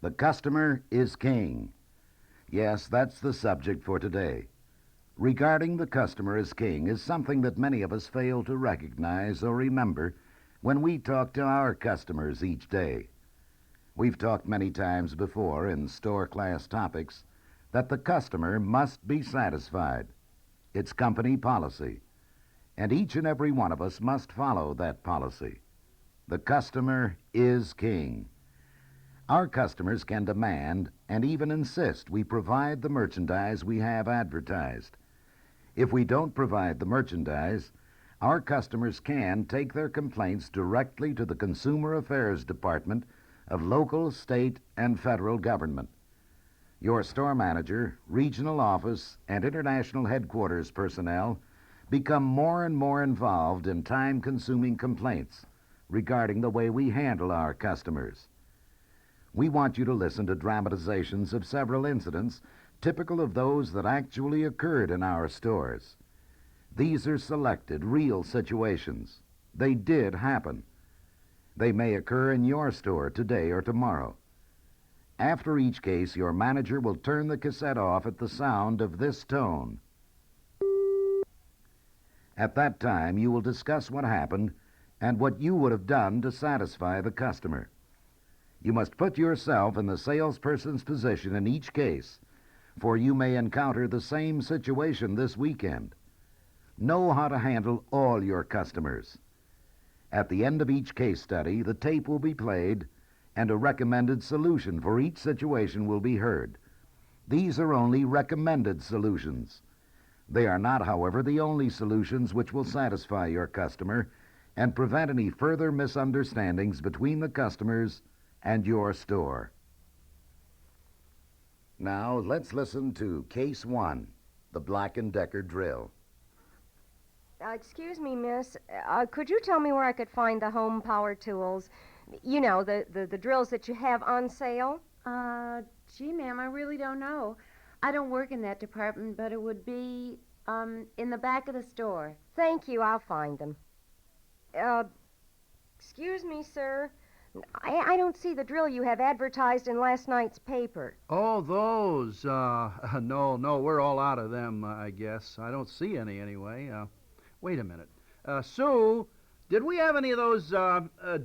The customer is king. Yes, that's the subject for today. Regarding the customer as king is something that many of us fail to recognize or remember when we talk to our customers each day. We've talked many times before in store class topics that the customer must be satisfied. It's company policy, and each and every one of us must follow that policy. The customer is king. Our customers can demand and even insist we provide the merchandise we have advertised. If we don't provide the merchandise, our customers can take their complaints directly to the Consumer Affairs Department of local, state, and federal government. Your store manager, regional office, and international headquarters personnel become more and more involved in time-consuming complaints regarding the way we handle our customers. We want you to listen to dramatizations of several incidents typical of those that actually occurred in our stores. These are selected, real situations. They did happen. They may occur in your store today or tomorrow. After each case, your manager will turn the cassette off at the sound of this tone. At that time, you will discuss what happened and what you would have done to satisfy the customer. You must put yourself in the salesperson's position in each case, for you may encounter the same situation this weekend. Know how to handle all your customers. At the end of each case study, the tape will be played and a recommended solution for each situation will be heard. These are only recommended solutions. They are not, however, the only solutions which will satisfy your customer and prevent any further misunderstandings between the customers and your store. Now, let's listen to Case 1, the Black & Decker drill. Excuse me, miss. Could you tell me where I could find the home power tools? You know, the drills that you have on sale? Gee, ma'am, I really don't know. I don't work in that department, but it would be, in the back of the store. Thank you, I'll find them. Excuse me, sir. I don't see the drill you have advertised in last night's paper. Oh, those. No, we're all out of them, I guess. I don't see any anyway. Wait a minute. Sue, did we have any of those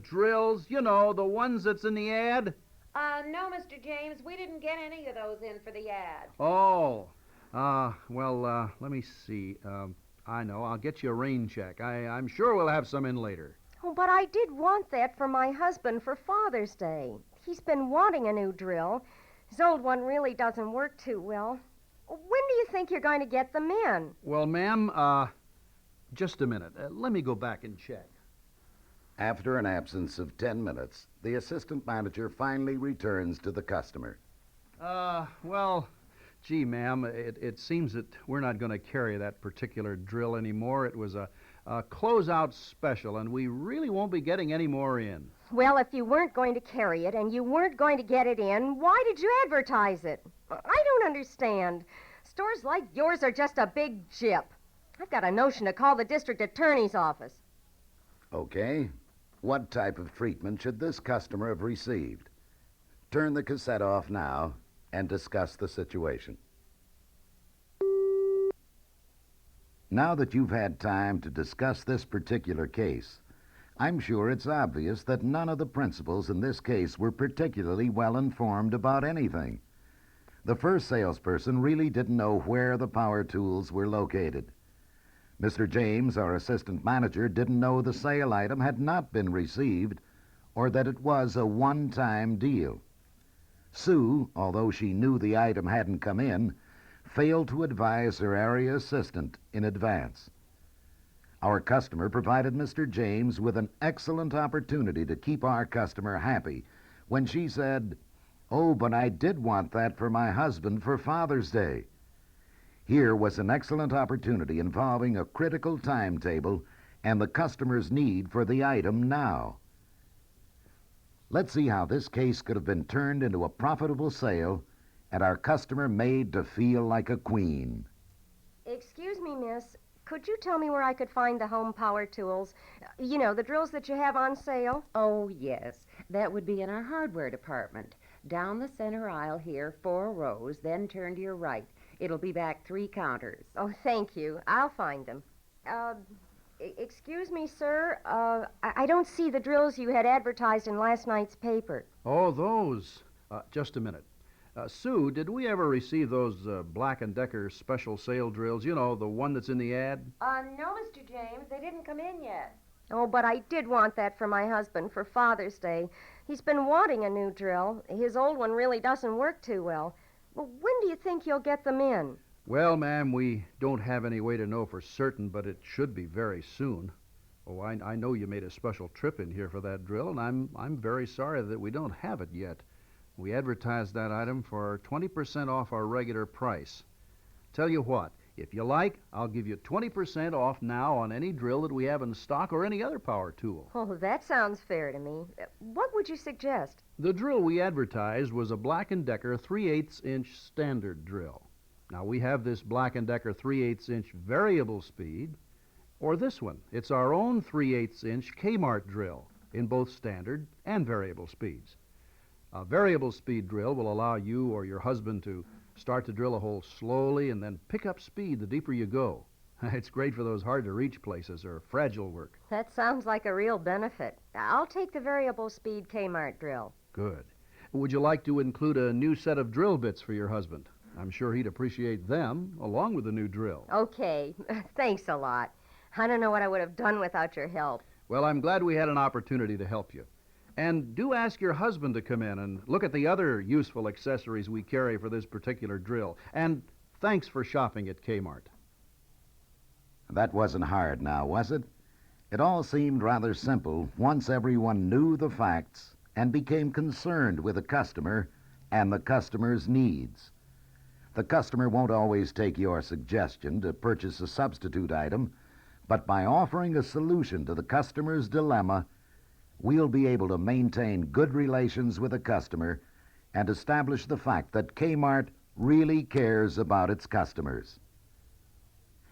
drills? You know, the ones that's in the ad? No, Mr. James, we didn't get any of those in for the ad. Oh. Well, let me see. I know. I'll get you a rain check. I'm sure we'll have some in later. Oh, but I did want that for my husband for Father's Day. He's been wanting a new drill. His old one really doesn't work too well. When do you think you're going to get them in? Well, ma'am, just a minute. Let me go back and check. After an absence of 10 minutes, the assistant manager finally returns to the customer. Well, gee, ma'am, it seems that we're not going to carry that particular drill anymore. It was a closeout special, and we really won't be getting any more in. Well, if you weren't going to carry it and you weren't going to get it in, why did you advertise it? I don't understand. Stores like yours are just a big jip. I've got a notion to call the district attorney's office. Okay. What type of treatment should this customer have received? Turn the cassette off now and discuss the situation. Now that you've had time to discuss this particular case, I'm sure it's obvious that none of the principals in this case were particularly well informed about anything. The first salesperson really didn't know where the power tools were located. Mr. James, our assistant manager, didn't know the sale item had not been received or that it was a one-time deal. Sue, although she knew the item hadn't come in, failed to advise her area assistant in advance. Our customer provided Mr. James with an excellent opportunity to keep our customer happy when she said, "Oh, but I did want that for my husband for Father's Day." Here was an excellent opportunity involving a critical timetable and the customer's need for the item now. Let's see how this case could have been turned into a profitable sale and our customer made to feel like a queen. Excuse me, miss. Could you tell me where I could find the home power tools? You know, the drills that you have on sale? Oh, yes. That would be in our hardware department. Down the center aisle here, 4 rows, then turn to your right. It'll be back 3 counters. Oh, thank you. I'll find them. Excuse me, sir. I don't see the drills you had advertised in last night's paper. Oh, those. Just a minute. Sue, did we ever receive those Black & Decker special sale drills? You know, the one that's in the ad? No, Mr. James, they didn't come in yet. Oh, but I did want that for my husband for Father's Day. He's been wanting a new drill. His old one really doesn't work too well. Well, when do you think you'll get them in? Well, ma'am, we don't have any way to know for certain, but it should be very soon. Oh, I know you made a special trip in here for that drill, and I'm very sorry that we don't have it yet. We advertised that item for 20% off our regular price. Tell you what, if you like, I'll give you 20% off now on any drill that we have in stock or any other power tool. Oh, that sounds fair to me. What would you suggest? The drill we advertised was a Black & Decker 3/8-inch standard drill. Now, we have this Black & Decker 3/8-inch variable speed, or this one. It's our own 3/8-inch Kmart drill in both standard and variable speeds. A variable speed drill will allow you or your husband to start to drill a hole slowly and then pick up speed the deeper you go. It's great for those hard-to-reach places or fragile work. That sounds like a real benefit. I'll take the variable speed Kmart drill. Good. Would you like to include a new set of drill bits for your husband? I'm sure he'd appreciate them, along with the new drill. Okay. Thanks a lot. I don't know what I would have done without your help. Well, I'm glad we had an opportunity to help you. And do ask your husband to come in and look at the other useful accessories we carry for this particular drill. And thanks for shopping at Kmart. That wasn't hard now, was it? It all seemed rather simple once everyone knew the facts and became concerned with the customer and the customer's needs. The customer won't always take your suggestion to purchase a substitute item, but by offering a solution to the customer's dilemma, we'll be able to maintain good relations with the customer and establish the fact that Kmart really cares about its customers.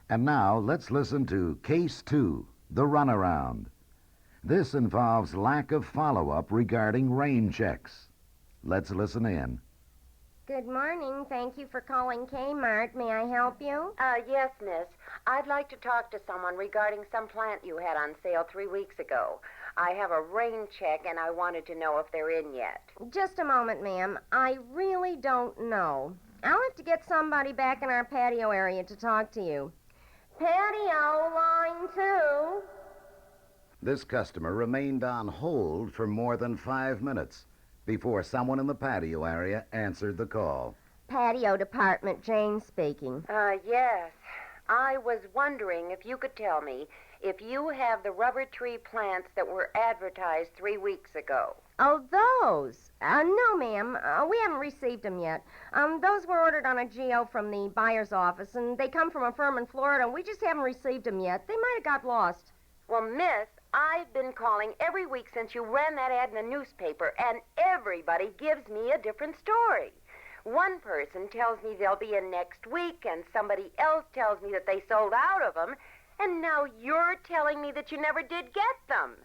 And now let's listen to Case 2, the runaround. This involves lack of follow-up regarding rain checks. Let's listen in. Good morning. Thank you for calling Kmart. May I help you? Yes, miss. I'd like to talk to someone regarding some plant you had on sale 3 weeks ago. I have a rain check, and I wanted to know if they're in yet. Just a moment, ma'am. I really don't know. I'll have to get somebody back in our patio area to talk to you. Patio, line 2. This customer remained on hold for more than 5 minutes before someone in the patio area answered the call. Patio department, Jane speaking. Yes. I was wondering if you could tell me if you have the rubber tree plants that were advertised 3 weeks ago. Oh, those? No, ma'am. We haven't received them yet. Those were ordered on a GO from the buyer's office, and they come from a firm in Florida, and we just haven't received them yet. They might have got lost. Well, miss, I've been calling every week since you ran that ad in the newspaper, and everybody gives me a different story. One person tells me they'll be in next week, and somebody else tells me that they sold out of them, and now you're telling me that you never did get them.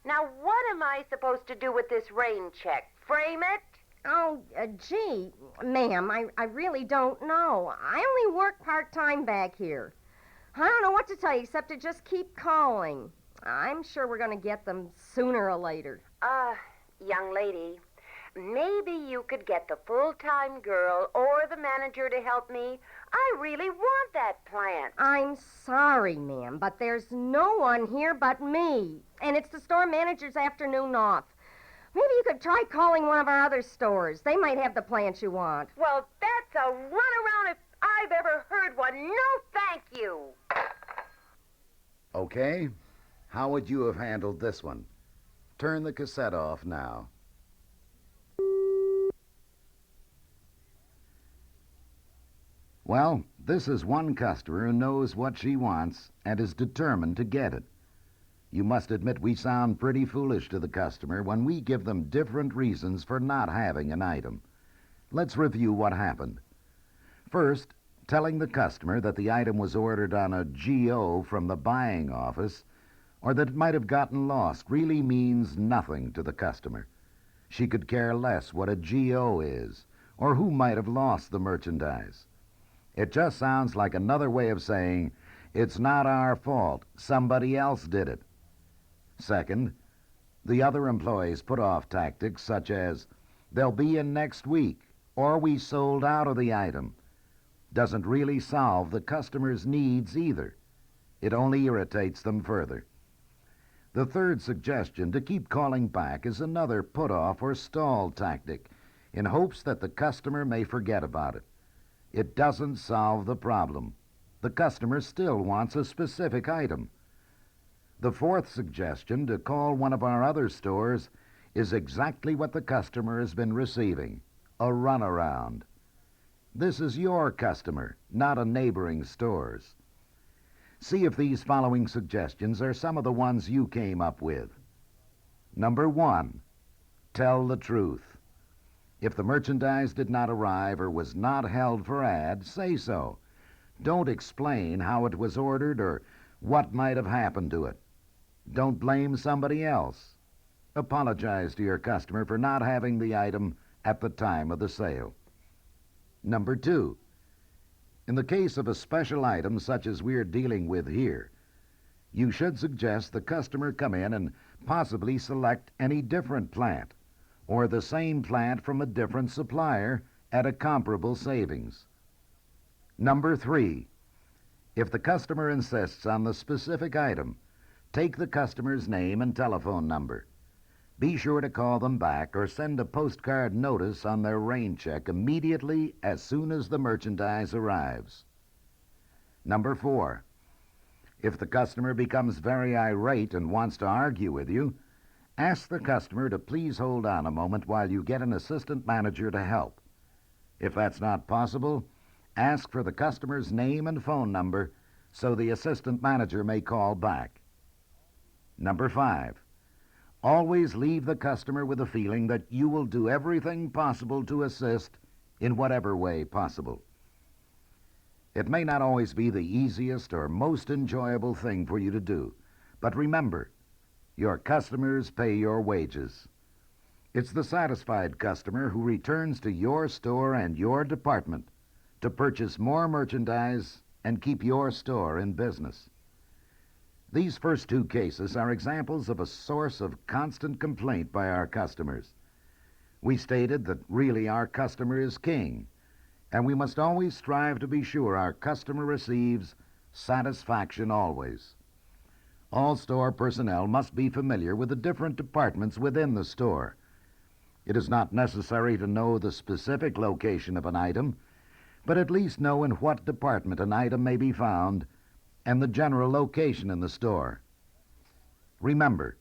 Now, what am I supposed to do with this rain check? Frame it? Oh, gee, ma'am, I really don't know. I only work part-time back here. I don't know what to tell you except to just keep calling. I'm sure we're going to get them sooner or later. Young lady, maybe you could get the full-time girl or the manager to help me. I really want that plant. I'm sorry, ma'am, but there's no one here but me. And it's the store manager's afternoon off. Maybe you could try calling one of our other stores. They might have the plants you want. Well, that's a runaround if I've ever heard one. No, thank you. Okay? How would you have handled this one? Turn the cassette off now. Well, this is one customer who knows what she wants and is determined to get it. You must admit we sound pretty foolish to the customer when we give them different reasons for not having an item. Let's review what happened. First, telling the customer that the item was ordered on a GO from the buying office or that it might have gotten lost really means nothing to the customer. She could care less what a GO is or who might have lost the merchandise. It just sounds like another way of saying, it's not our fault, somebody else did it. Second, the other employees put off tactics such as, they'll be in next week, or we sold out of the item. Doesn't really solve the customer's needs either. It only irritates them further. The third suggestion, to keep calling back, is another put-off or stall tactic in hopes that the customer may forget about it. It doesn't solve the problem. The customer still wants a specific item. The fourth suggestion, to call one of our other stores, is exactly what the customer has been receiving, a runaround. This is your customer, not a neighboring store's. See if these following suggestions are some of the ones you came up with. Number 1, tell the truth. If the merchandise did not arrive or was not held for ad, say so. Don't explain how it was ordered or what might have happened to it. Don't blame somebody else. Apologize to your customer for not having the item at the time of the sale. Number 2, in the case of a special item such as we're dealing with here, you should suggest the customer come in and possibly select any different plant or the same plant from a different supplier at a comparable savings. Number 3, if the customer insists on the specific item, take the customer's name and telephone number. Be sure to call them back or send a postcard notice on their rain check immediately as soon as the merchandise arrives. Number 4, if the customer becomes very irate and wants to argue with you, ask the customer to please hold on a moment while you get an assistant manager to help. If that's not possible, ask for the customer's name and phone number so the assistant manager may call back. Number 5, always leave the customer with a feeling that you will do everything possible to assist in whatever way possible. It may not always be the easiest or most enjoyable thing for you to do, but remember, your customers pay your wages. It's the satisfied customer who returns to your store and your department to purchase more merchandise and keep your store in business. These first 2 cases are examples of a source of constant complaint by our customers. We stated that really our customer is king, and we must always strive to be sure our customer receives satisfaction always. All store personnel must be familiar with the different departments within the store. It is not necessary to know the specific location of an item, but at least know in what department an item may be found and the general location in the store. Remember,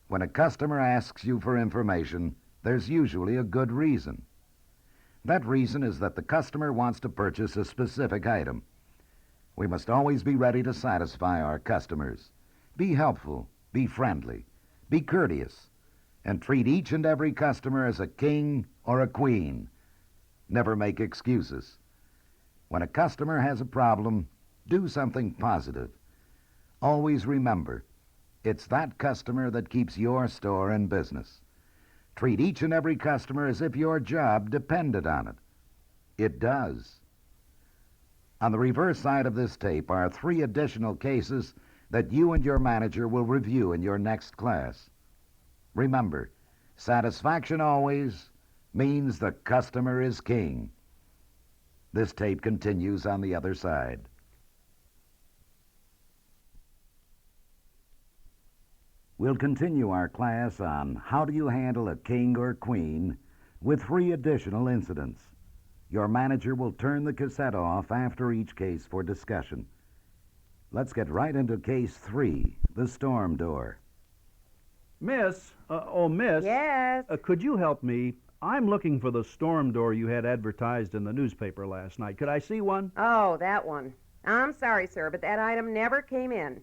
when a customer asks you for information, there's usually a good reason. That reason is that the customer wants to purchase a specific item. We must always be ready to satisfy our customers. Be helpful, be friendly, be courteous, and treat each and every customer as a king or a queen. Never make excuses. When a customer has a problem, do something positive. Always remember, it's that customer that keeps your store in business. Treat each and every customer as if your job depended on it. It does. On the reverse side of this tape are 3 additional cases that you and your manager will review in your next class. Remember, satisfaction always means the customer is king. This tape continues on the other side. We'll continue our class on how do you handle a king or queen with 3 additional incidents. Your manager will turn the cassette off after each case for discussion. Let's get right into case 3, the storm door. Miss, Miss. Yes. Could you help me? I'm looking for the storm door you had advertised in the newspaper last night. Could I see one? Oh, that one. I'm sorry, sir, but that item never came in.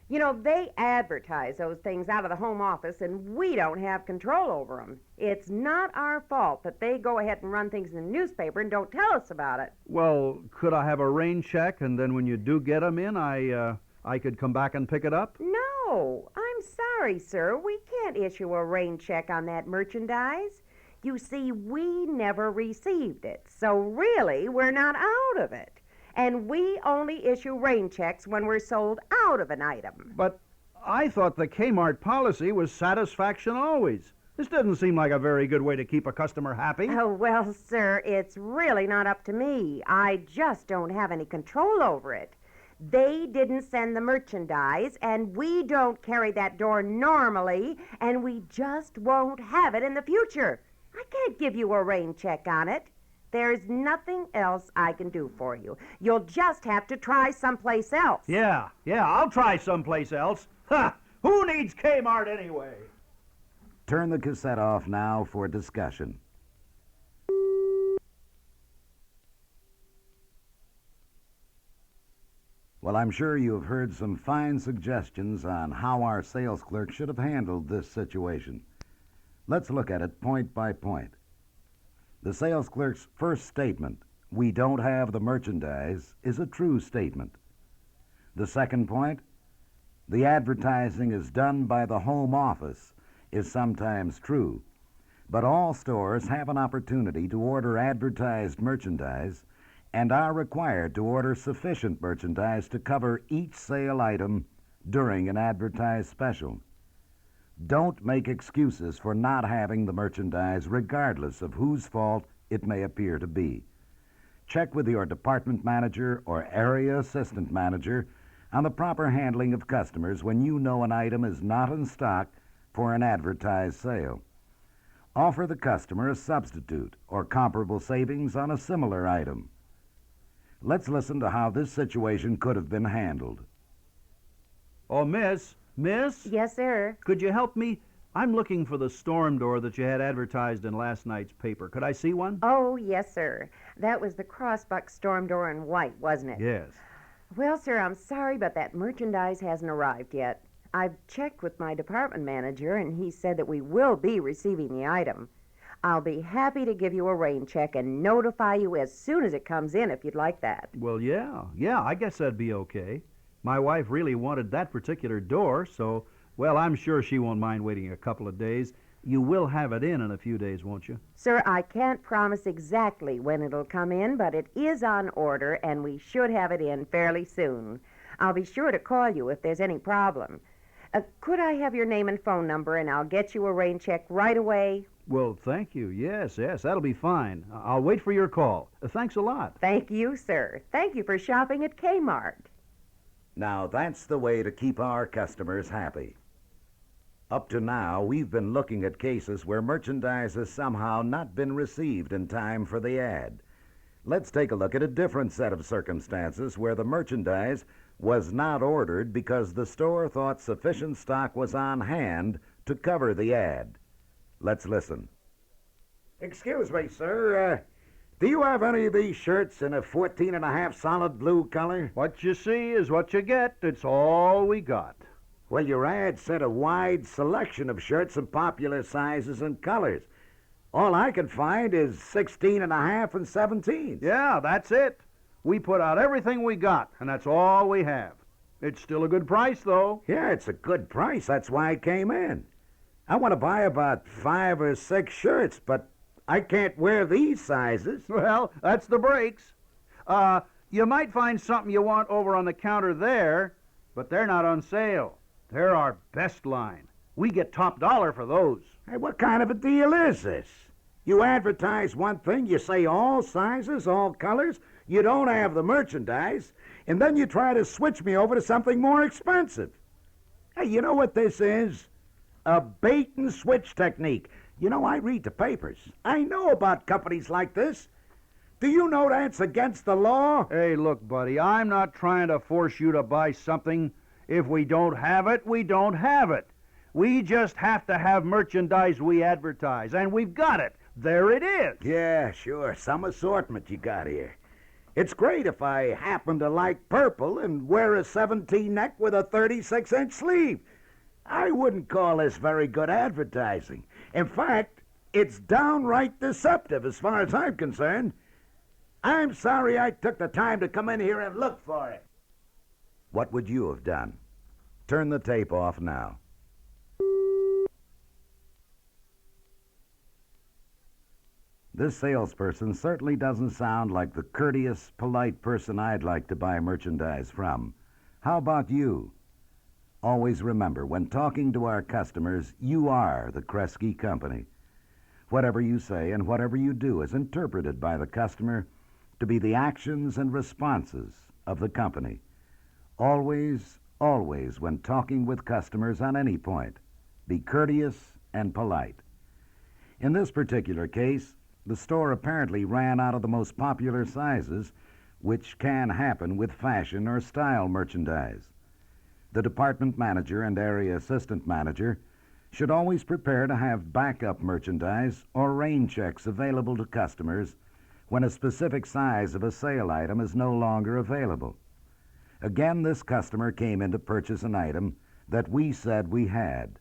You know, they advertise those things out of the home office, and we don't have control over them. It's not our fault that they go ahead and run things in the newspaper and don't tell us about it. Well, could I have a rain check, and then when you do get them in, I could come back and pick it up? No, I'm sorry, sir. We can't issue a rain check on that merchandise. You see, we never received it, so really we're not out of it. And we only issue rain checks when we're sold out of an item. But I thought the Kmart policy was satisfaction always. This doesn't seem like a very good way to keep a customer happy. Oh, well, sir, it's really not up to me. I just don't have any control over it. They didn't send the merchandise, and we don't carry that door normally, and we just won't have it in the future. I can't give you a rain check on it. There's nothing else I can do for you. You'll just have to try someplace else. Yeah, I'll try someplace else. Ha! Who needs Kmart anyway? Turn the cassette off now for discussion. Well, I'm sure you have heard some fine suggestions on how our sales clerk should have handled this situation. Let's look at it point by point. The sales clerk's first statement, "We don't have the merchandise," is a true statement. The second point, "The advertising is done by the home office," is sometimes true. But all stores have an opportunity to order advertised merchandise and are required to order sufficient merchandise to cover each sale item during an advertised special. Don't make excuses for not having the merchandise, regardless of whose fault it may appear to be. Check with your department manager or area assistant manager on the proper handling of customers when you know an item is not in stock for an advertised sale. Offer the customer a substitute or comparable savings on a similar item. Let's listen to how this situation could have been handled. Oh, Miss? Yes, sir. Could you help me? I'm looking for the storm door that you had advertised in last night's paper. Could I see one? Oh, yes, sir. That was the crossbuck storm door in white, wasn't it? Yes. Well, sir, I'm sorry, but that merchandise hasn't arrived yet. I've checked with my department manager, and he said that we will be receiving the item. I'll be happy to give you a rain check and notify you as soon as it comes in if you'd like that. Well, yeah, I guess that'd be okay. My wife really wanted that particular door, so, well, I'm sure she won't mind waiting a couple of days. You will have it in a few days, won't you? Sir, I can't promise exactly when it'll come in, but it is on order, and we should have it in fairly soon. I'll be sure to call you if there's any problem. Could I have your name and phone number, and I'll get you a rain check right away? Well, thank you. Yes, that'll be fine. I'll wait for your call. Thanks a lot. Thank you, sir. Thank you for shopping at Kmart. Now, that's the way to keep our customers happy. Up to now, we've been looking at cases where merchandise has somehow not been received in time for the ad. Let's take a look at a different set of circumstances where the merchandise was not ordered because the store thought sufficient stock was on hand to cover the ad. Let's listen. Excuse me, sir. Do you have any of these shirts in a 14.5 solid blue color? What you see is what you get. It's all we got. Well, your ad said a wide selection of shirts in popular sizes and colors. All I can find is 16.5 and 17. Yeah, that's it. We put out everything we got, and that's all we have. It's still a good price, though. Yeah, it's a good price. That's why I came in. I want to buy about 5 or 6 shirts, but I can't wear these sizes. Well, that's the breaks. You might find something you want over on the counter there, but they're not on sale. They're our best line. We get top dollar for those. Hey, what kind of a deal is this? You advertise one thing, you say all sizes, all colors, you don't have the merchandise, and then you try to switch me over to something more expensive. Hey, you know what this is? A bait and switch technique. You know, I read the papers. I know about companies like this. Do you know that's against the law? Hey, look, buddy, I'm not trying to force you to buy something. If we don't have it, we don't have it. We just have to have merchandise we advertise, and we've got it. There it is. Yeah, sure. Some assortment you got here. It's great if I happen to like purple and wear a 17 neck with a 36-inch sleeve. I wouldn't call this very good advertising. In fact, it's downright deceptive as far as I'm concerned. I'm sorry I took the time to come in here and look for it. What would you have done? Turn the tape off now. This salesperson certainly doesn't sound like the courteous, polite person I'd like to buy merchandise from. How about you? Always remember, when talking to our customers, you are the Kresge Company. Whatever you say and whatever you do is interpreted by the customer to be the actions and responses of the company. Always, always, when talking with customers on any point, be courteous and polite. In this particular case, the store apparently ran out of the most popular sizes, which can happen with fashion or style merchandise. The department manager and area assistant manager should always prepare to have backup merchandise or rain checks available to customers when a specific size of a sale item is no longer available. Again, this customer came in to purchase an item that we said we had.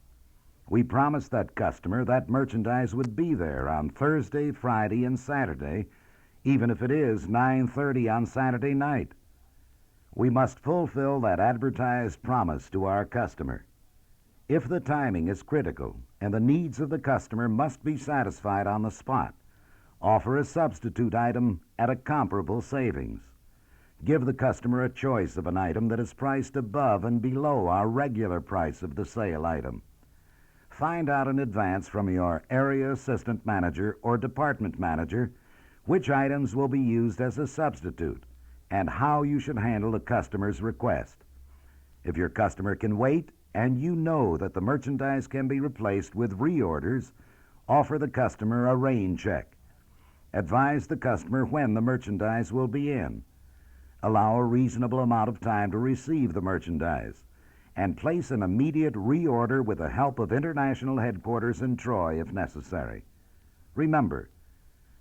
We promised that customer that merchandise would be there on Thursday, Friday, and Saturday, even if it is 9:30 on Saturday night. We must fulfill that advertised promise to our customer. If the timing is critical and the needs of the customer must be satisfied on the spot, offer a substitute item at a comparable savings. Give the customer a choice of an item that is priced above and below our regular price of the sale item. Find out in advance from your area assistant manager or department manager which items will be used as a substitute and how you should handle the customer's request. If your customer can wait and you know that the merchandise can be replaced with reorders, offer the customer a rain check. Advise the customer when the merchandise will be in. Allow a reasonable amount of time to receive the merchandise, and place an immediate reorder with the help of international headquarters in Troy if necessary. Remember,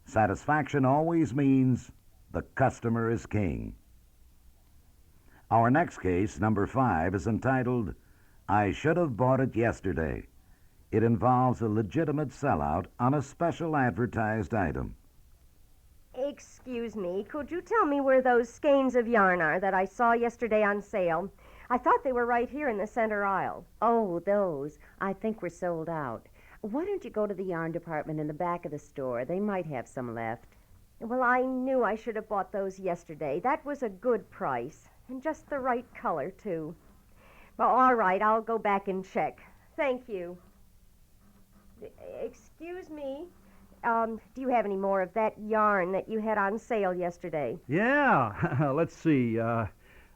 satisfaction always means the customer is king. Our next case, number 5, is entitled, I Should Have Bought It Yesterday. It involves a legitimate sellout on a special advertised item. Excuse me, could you tell me where those skeins of yarn are that I saw yesterday on sale? I thought they were right here in the center aisle. Oh, those. I think we're sold out. Why don't you go to the yarn department in the back of the store? They might have some left. Well, I knew I should have bought those yesterday. That was a good price, and just the right color, too. Well, all right, I'll go back and check. Thank you. Excuse me. Do you have any more of that yarn that you had on sale yesterday? Yeah, let's see.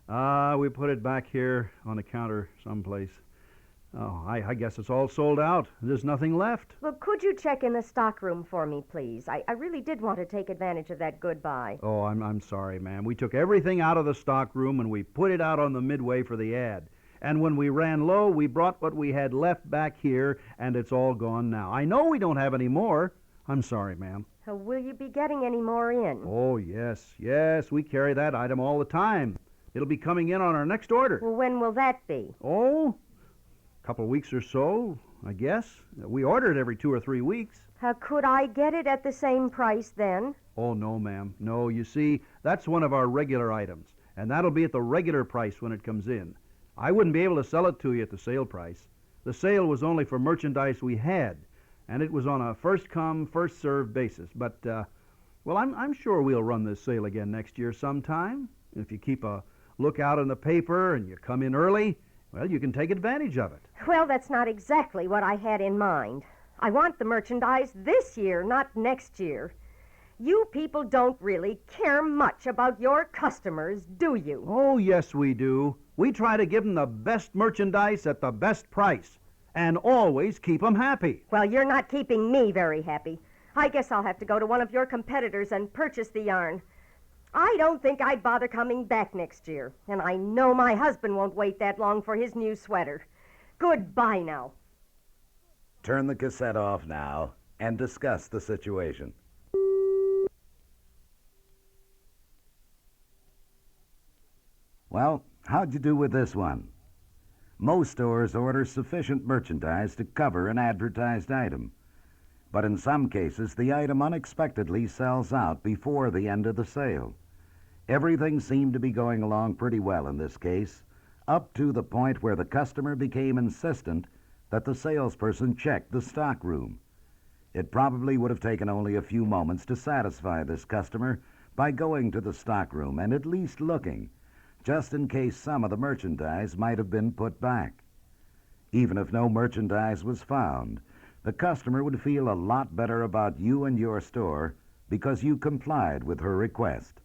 We put it back here on the counter someplace. Oh, I guess it's all sold out. There's nothing left. Well, could you check in the stockroom for me, please? I really did want to take advantage of that good buy. Oh, I'm sorry, ma'am. We took everything out of the stockroom and we put it out on the midway for the ad. And when we ran low, we brought what we had left back here, and it's all gone now. I know we don't have any more. I'm sorry, ma'am. Will you be getting any more in? Oh, yes. We carry that item all the time. It'll be coming in on our next order. Well, when will that be? Oh, a couple of weeks or so, I guess. We order it every 2 or 3 weeks. Could I get it at the same price then? Oh, no, ma'am. No, you see, that's one of our regular items, and that'll be at the regular price when it comes in. I wouldn't be able to sell it to you at the sale price. The sale was only for merchandise we had, and it was on a first-come, first-served basis. But, well, I'm sure we'll run this sale again next year sometime. If you keep a lookout in the paper and you come in early, well, you can take advantage of it. Well, that's not exactly what I had in mind. I want the merchandise this year, not next year. You people don't really care much about your customers, do you? Oh, yes, we do. We try to give them the best merchandise at the best price, and always keep them happy. Well, you're not keeping me very happy. I guess I'll have to go to one of your competitors and purchase the yarn. I don't think I'd bother coming back next year, and I know my husband won't wait that long for his new sweater. Goodbye now. Turn the cassette off now and discuss the situation. Well, how'd you do with this one? Most stores order sufficient merchandise to cover an advertised item, but in some cases the item unexpectedly sells out before the end of the sale. Everything seemed to be going along pretty well in this case, up to the point where the customer became insistent that the salesperson check the stockroom. It probably would have taken only a few moments to satisfy this customer by going to the stockroom and at least looking, just in case some of the merchandise might have been put back. Even if no merchandise was found, the customer would feel a lot better about you and your store because you complied with her request.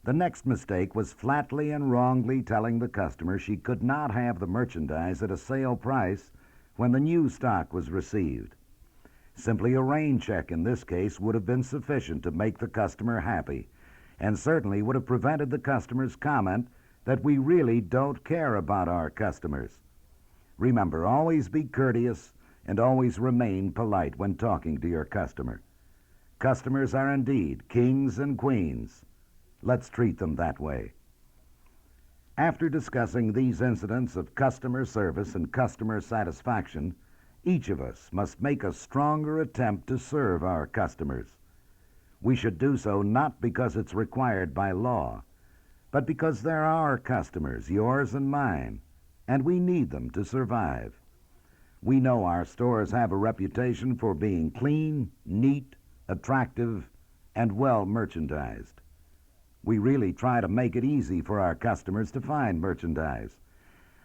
The next mistake was flatly and wrongly telling the customer she could not have the merchandise at a sale price when the new stock was received. Simply a rain check in this case would have been sufficient to make the customer happy, and certainly would have prevented the customer's comment that we really don't care about our customers. Remember, always be courteous and always remain polite when talking to your customer. Customers are indeed kings and queens. Let's treat them that way. After discussing these incidents of customer service and customer satisfaction, each of us must make a stronger attempt to serve our customers. We should do so not because it's required by law, but because they're our customers, yours and mine, and we need them to survive. We know our stores have a reputation for being clean, neat, attractive, and well merchandised. We really try to make it easy for our customers to find merchandise.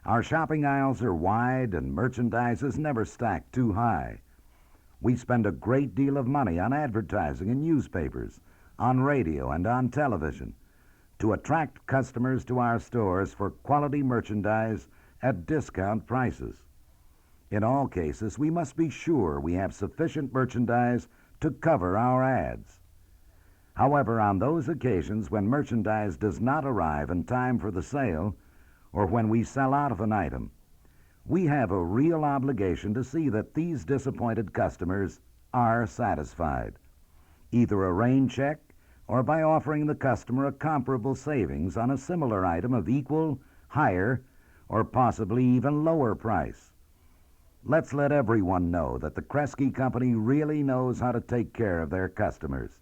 Our shopping aisles are wide and merchandise is never stacked too high. We spend a great deal of money on advertising in newspapers, on radio, and on television to attract customers to our stores for quality merchandise at discount prices. In all cases, we must be sure we have sufficient merchandise to cover our ads. However, on those occasions when merchandise does not arrive in time for the sale, or when we sell out of an item, we have a real obligation to see that these disappointed customers are satisfied, either a rain check or by offering the customer a comparable savings on a similar item of equal, higher, or possibly even lower price. Let's let everyone know that the Kresge Company really knows how to take care of their customers.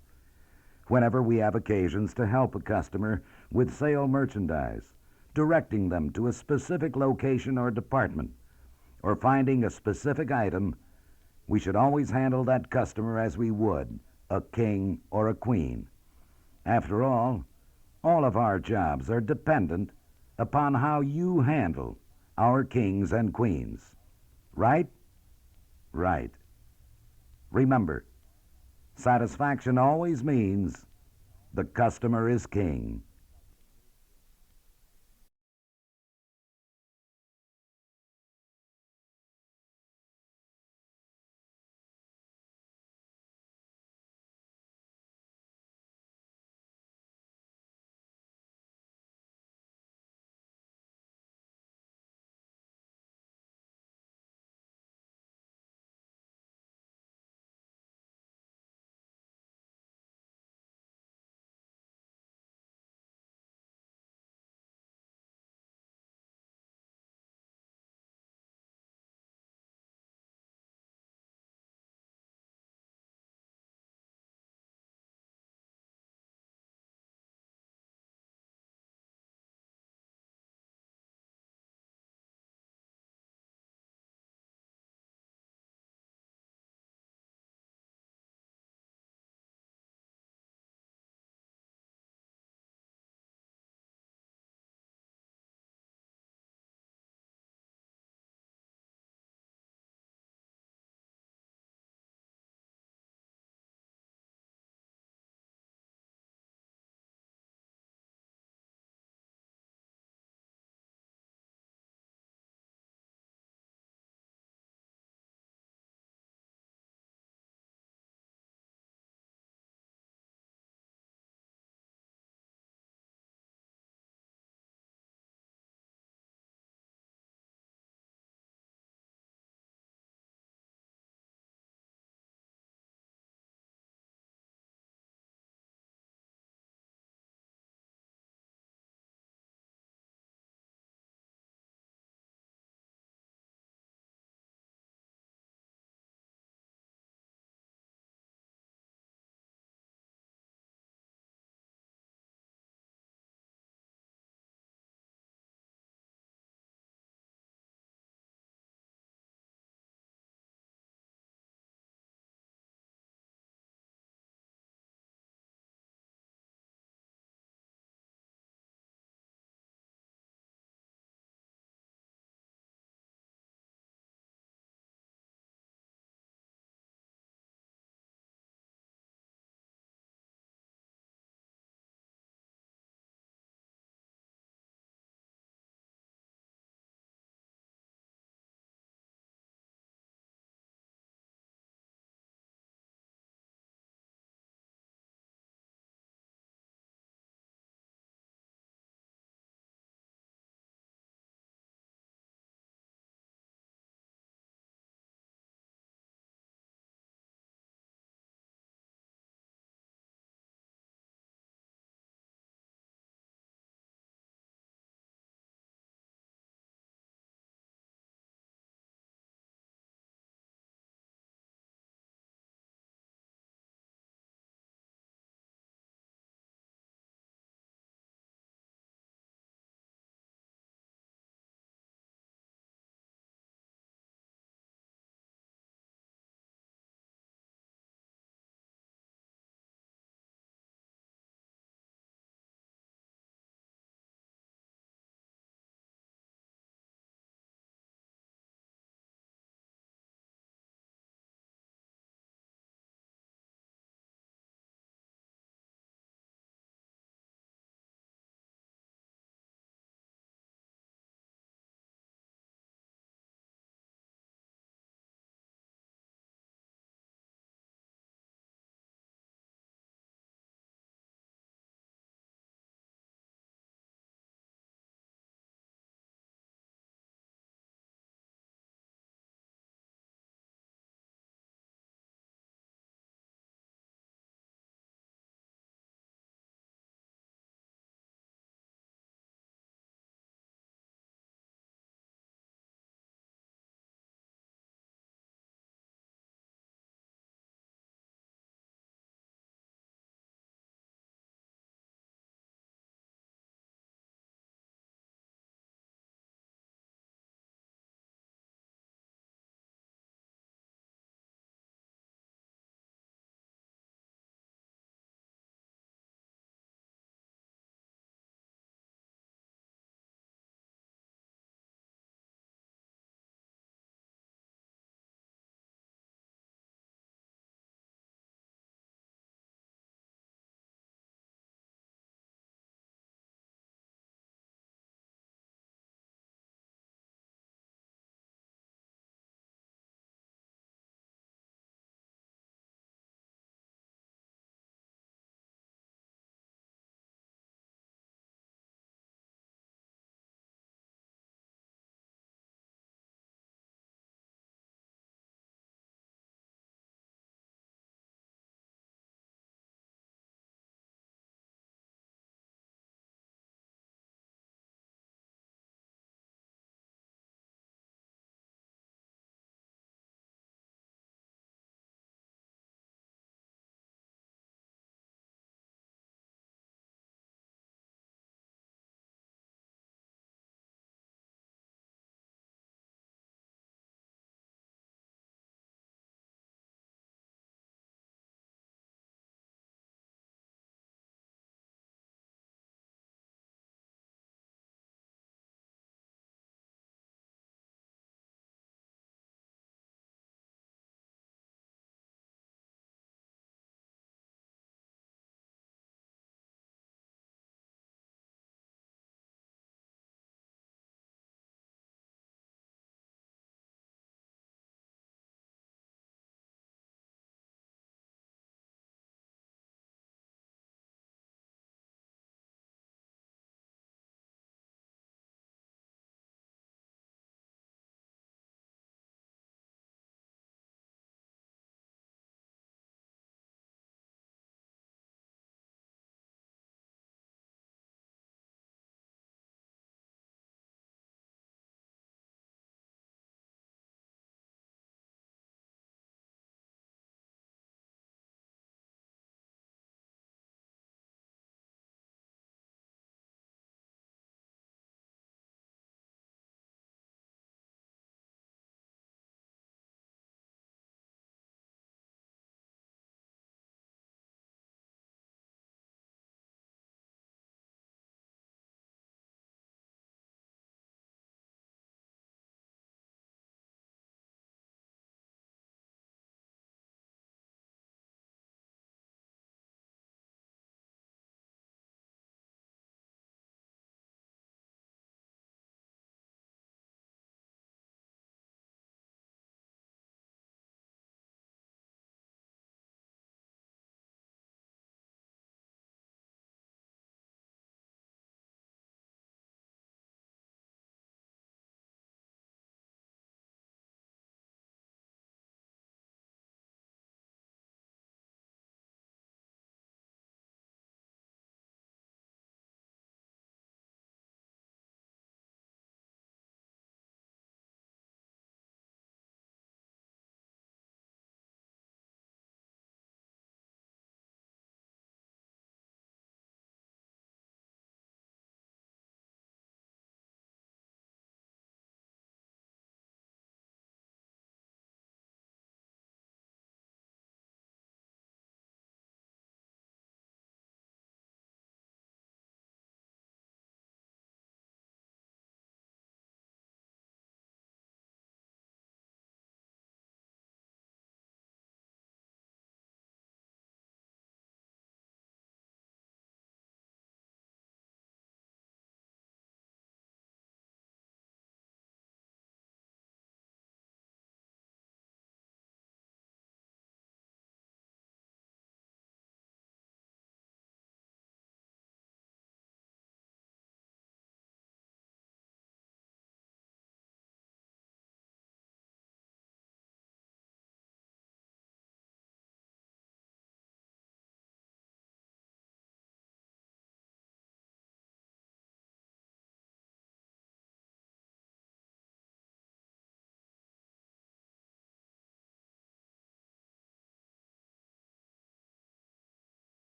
Whenever we have occasions to help a customer with sale merchandise, directing them to a specific location or department, or finding a specific item, we should always handle that customer as we would a king or a queen. After all of our jobs are dependent upon how you handle our kings and queens. Right? Right. Remember, satisfaction always means the customer is king.